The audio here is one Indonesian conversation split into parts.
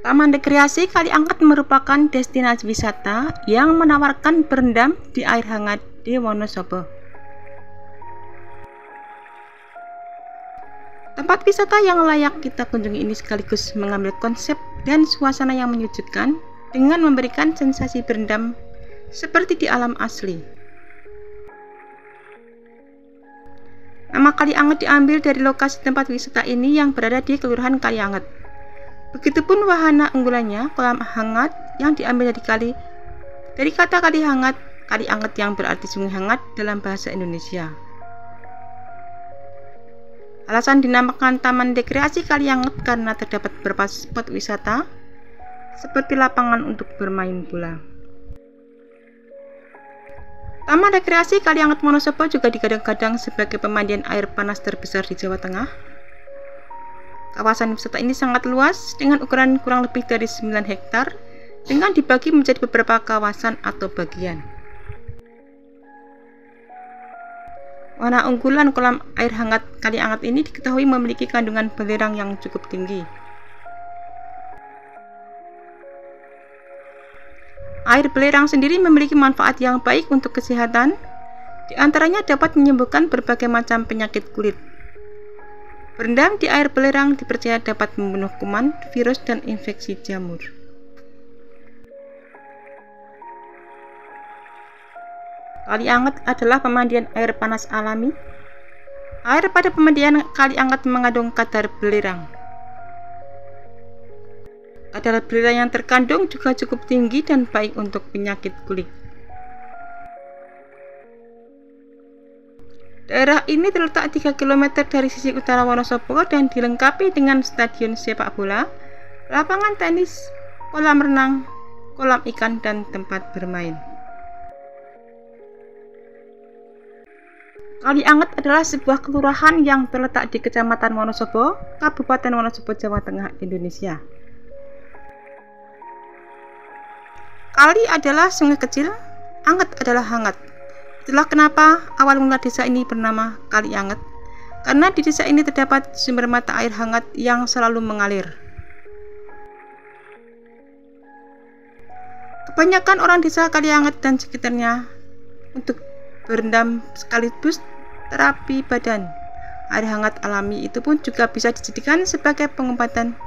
Taman Rekreasi Kaliangket merupakan destinasi wisata yang menawarkan berendam di air hangat di Wonosobo. Tempat wisata yang layak kita kunjungi ini sekaligus mengambil konsep dan suasana yang menyejukkan dengan memberikan sensasi berendam seperti di alam asli. Nama Kalianget diambil dari lokasi tempat wisata ini yang berada di Kelurahan Kalianget. Begitupun wahana unggulannya, kolam hangat yang diambil dari kata kali hangat, Kalianget yang berarti sungai hangat dalam bahasa Indonesia. Alasan dinamakan Taman Rekreasi Kalianget karena terdapat beberapa spot wisata seperti lapangan untuk bermain bola. Taman Rekreasi Kalianget Wonosobo juga digadang-gadang sebagai pemandian air panas terbesar di Jawa Tengah. Kawasan wisata ini sangat luas dengan ukuran kurang lebih dari 9 hektar dengan dibagi menjadi beberapa kawasan atau bagian. Warna unggulan kolam air hangat Kalianget ini diketahui memiliki kandungan belerang yang cukup tinggi. Air belerang sendiri memiliki manfaat yang baik untuk kesehatan, di antaranya dapat menyembuhkan berbagai macam penyakit kulit. Berendam di air belerang dipercaya dapat membunuh kuman, virus, dan infeksi jamur. Kalianget adalah pemandian air panas alami. Air pada pemandian Kalianget mengandung kadar belerang. Kadar belerang yang terkandung juga cukup tinggi dan baik untuk penyakit kulit. Daerah ini terletak 3 km dari sisi utara Wonosobo dan dilengkapi dengan stadion sepak bola, lapangan tenis, kolam renang, kolam ikan, dan tempat bermain. Kalianget adalah sebuah kelurahan yang terletak di Kecamatan Wonosobo, Kabupaten Wonosobo, Jawa Tengah, Indonesia. Kali adalah sungai kecil, Anget adalah hangat. Itulah kenapa awal mula desa ini bernama Kalianget, karena di desa ini terdapat sumber mata air hangat yang selalu mengalir. Kebanyakan orang desa Kalianget dan sekitarnya untuk berendam sekaligus terapi badan. Air hangat alami itu pun juga bisa dijadikan sebagai pengobatan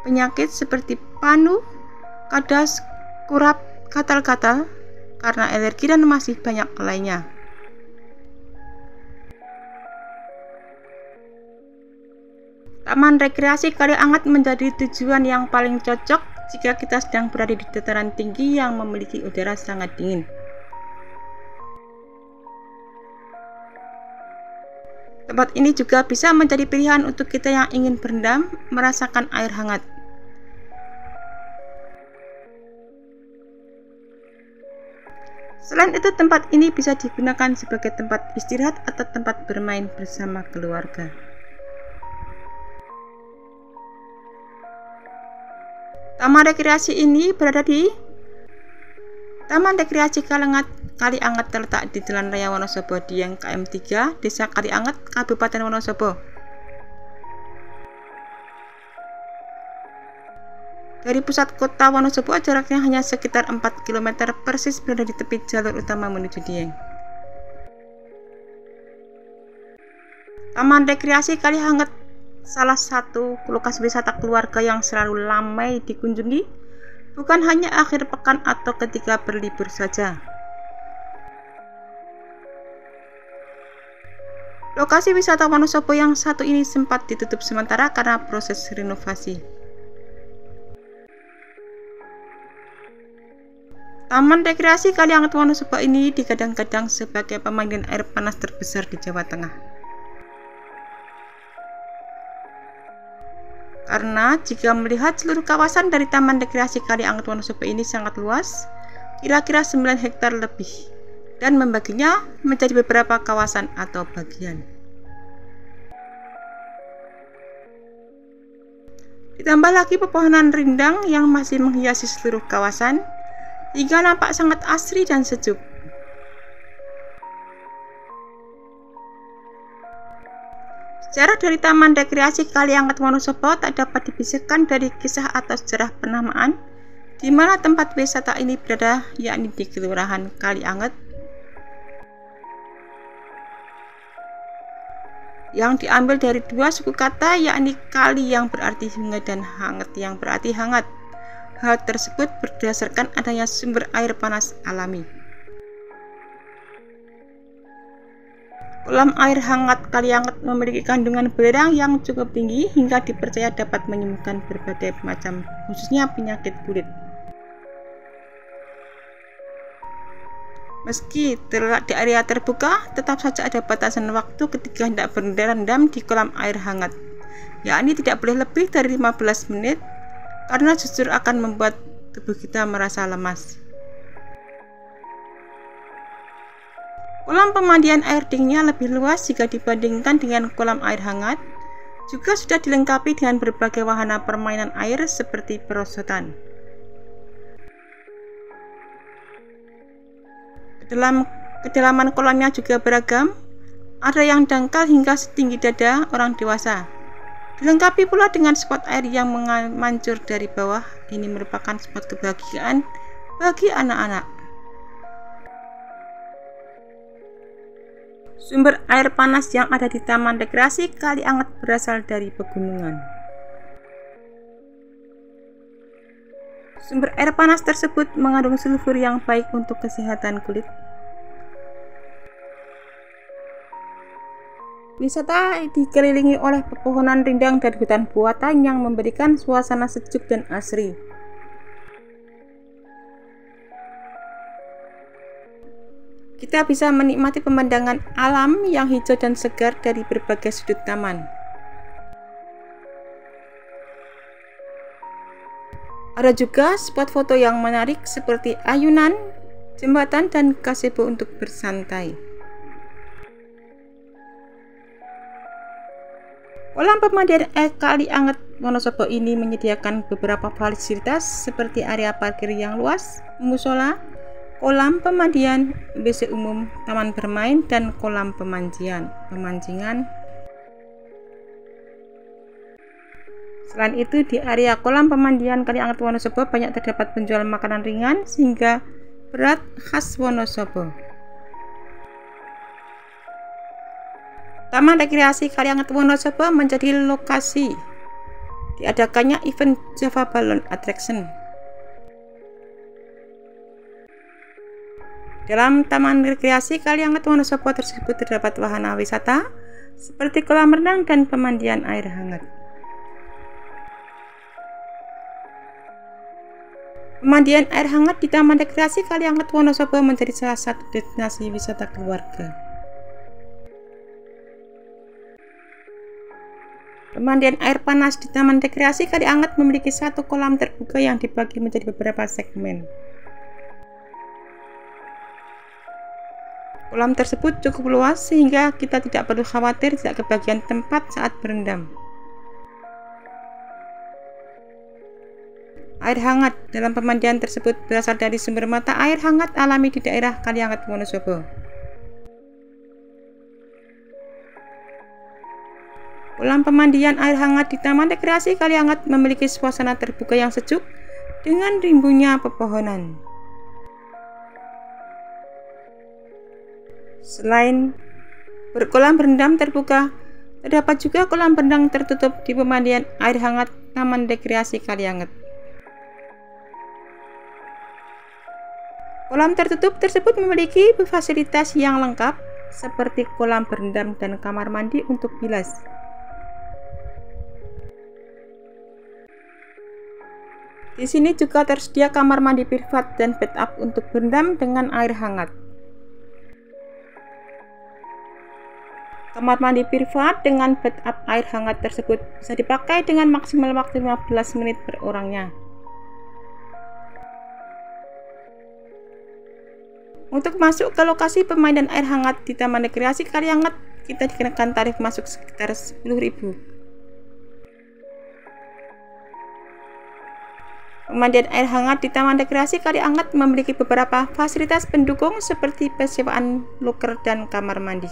penyakit seperti panu, kadas, kurap, gatal-gatal, karena alergi, dan masih banyak lainnya. Taman Rekreasi Kalianget menjadi tujuan yang paling cocok jika kita sedang berada di dataran tinggi yang memiliki udara sangat dingin. Tempat ini juga bisa menjadi pilihan untuk kita yang ingin berendam, merasakan air hangat. Selain itu, tempat ini bisa digunakan sebagai tempat istirahat atau tempat bermain bersama keluarga. Taman rekreasi ini berada di Taman Rekreasi Kalianget terletak di Jalan Raya Wonosobo di KM 3, Desa Kalianget, Kabupaten Wonosobo. Dari pusat kota Wonosobo jaraknya hanya sekitar 4 km, persis berada di tepi jalur utama menuju Dieng. Taman Rekreasi Kalianget salah satu lokasi wisata keluarga yang selalu ramai dikunjungi, bukan hanya akhir pekan atau ketika berlibur saja. Lokasi wisata Wonosobo yang satu ini sempat ditutup sementara karena proses renovasi. Taman Rekreasi Kalianget Wonosobo ini digadang-gadang sebagai pemandian air panas terbesar di Jawa Tengah. Karena jika melihat seluruh kawasan dari Taman Rekreasi Kalianget Wonosobo ini sangat luas, kira-kira 9 hektar lebih, dan membaginya menjadi beberapa kawasan atau bagian. Ditambah lagi pepohonan rindang yang masih menghiasi seluruh kawasan, hingga nampak sangat asri dan sejuk. Sejarah dari Taman Rekreasi Kalianget Wonosobo tak dapat dipisahkan dari kisah atau sejarah penamaan di mana tempat wisata ini berada, yakni di Kelurahan Kalianget, yang diambil dari dua suku kata, yakni kali yang berarti sungai dan hangat yang berarti hangat. Hal tersebut berdasarkan adanya sumber air panas alami. Kolam air hangat Kalianget memiliki kandungan belerang yang cukup tinggi hingga dipercaya dapat menyembuhkan berbagai macam, khususnya penyakit kulit. Meski terletak di area terbuka, tetap saja ada batasan waktu ketika hendak berendam di kolam air hangat, yakni tidak boleh lebih dari 15 menit, karena justru akan membuat tubuh kita merasa lemas. Kolam pemandian air dinginnya lebih luas jika dibandingkan dengan kolam air hangat, juga sudah dilengkapi dengan berbagai wahana permainan air seperti perosotan. Kedalaman kolamnya juga beragam, ada yang dangkal hingga setinggi dada orang dewasa. Dilengkapi pula dengan spot air yang memancur dari bawah. Ini merupakan spot kebahagiaan bagi anak-anak. Sumber air panas yang ada di Taman Rekreasi Kalianget berasal dari pegunungan. Sumber air panas tersebut mengandung sulfur yang baik untuk kesehatan kulit. Wisata dikelilingi oleh pepohonan rindang dan hutan buatan yang memberikan suasana sejuk dan asri. Kita bisa menikmati pemandangan alam yang hijau dan segar dari berbagai sudut taman. Ada juga spot foto yang menarik seperti ayunan, jembatan, dan gazebo untuk bersantai. Kolam pemandian air Kalianget Wonosobo ini menyediakan beberapa fasilitas seperti area parkir yang luas, musola, kolam pemandian, WC umum, taman bermain, dan kolam pemancingan. Selain itu, di area kolam pemandian Kalianget Wonosobo banyak terdapat penjual makanan ringan sehingga berat khas Wonosobo. Taman Rekreasi Kalianget Wonosobo menjadi lokasi diadakannya event Java Balloon Attraction. Dalam Taman Rekreasi Kalianget Wonosobo tersebut terdapat wahana wisata seperti kolam renang dan pemandian air hangat. Pemandian air hangat di Taman Rekreasi Kalianget Wonosobo menjadi salah satu destinasi wisata keluarga. Pemandian air panas di Taman Rekreasi Kalianget memiliki satu kolam terbuka yang dibagi menjadi beberapa segmen. Kolam tersebut cukup luas sehingga kita tidak perlu khawatir tidak kebagian tempat saat berendam. Air hangat dalam pemandian tersebut berasal dari sumber mata air hangat alami di daerah Kalianget Wonosobo. Kolam pemandian air hangat di Taman Rekreasi Kalianget memiliki suasana terbuka yang sejuk dengan rimbunnya pepohonan. Selain berkolam berendam terbuka, terdapat juga kolam berenang tertutup di pemandian air hangat Taman Rekreasi Kalianget. Kolam tertutup tersebut memiliki fasilitas yang lengkap seperti kolam berendam dan kamar mandi untuk bilas. Di sini juga tersedia kamar mandi privat dan bathtub untuk berendam dengan air hangat. Kamar mandi privat dengan bathtub air hangat tersebut bisa dipakai dengan maksimal waktu 15 menit per orangnya. Untuk masuk ke lokasi permainan air hangat di Taman Rekreasi Kalianget, kita dikenakan tarif masuk sekitar 10.000. Pemandian air hangat di Taman Rekreasi Kalianget memiliki beberapa fasilitas pendukung seperti persewaan loker dan kamar mandi.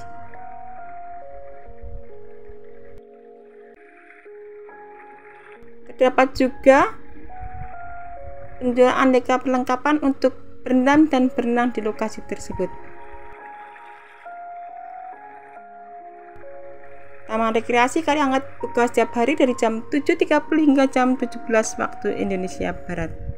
Terdapat juga penjualan aneka perlengkapan untuk berendam dan berenang di lokasi tersebut. Taman Rekreasi Kalianget buka setiap hari dari jam 7.30 hingga jam 17 waktu Indonesia Barat.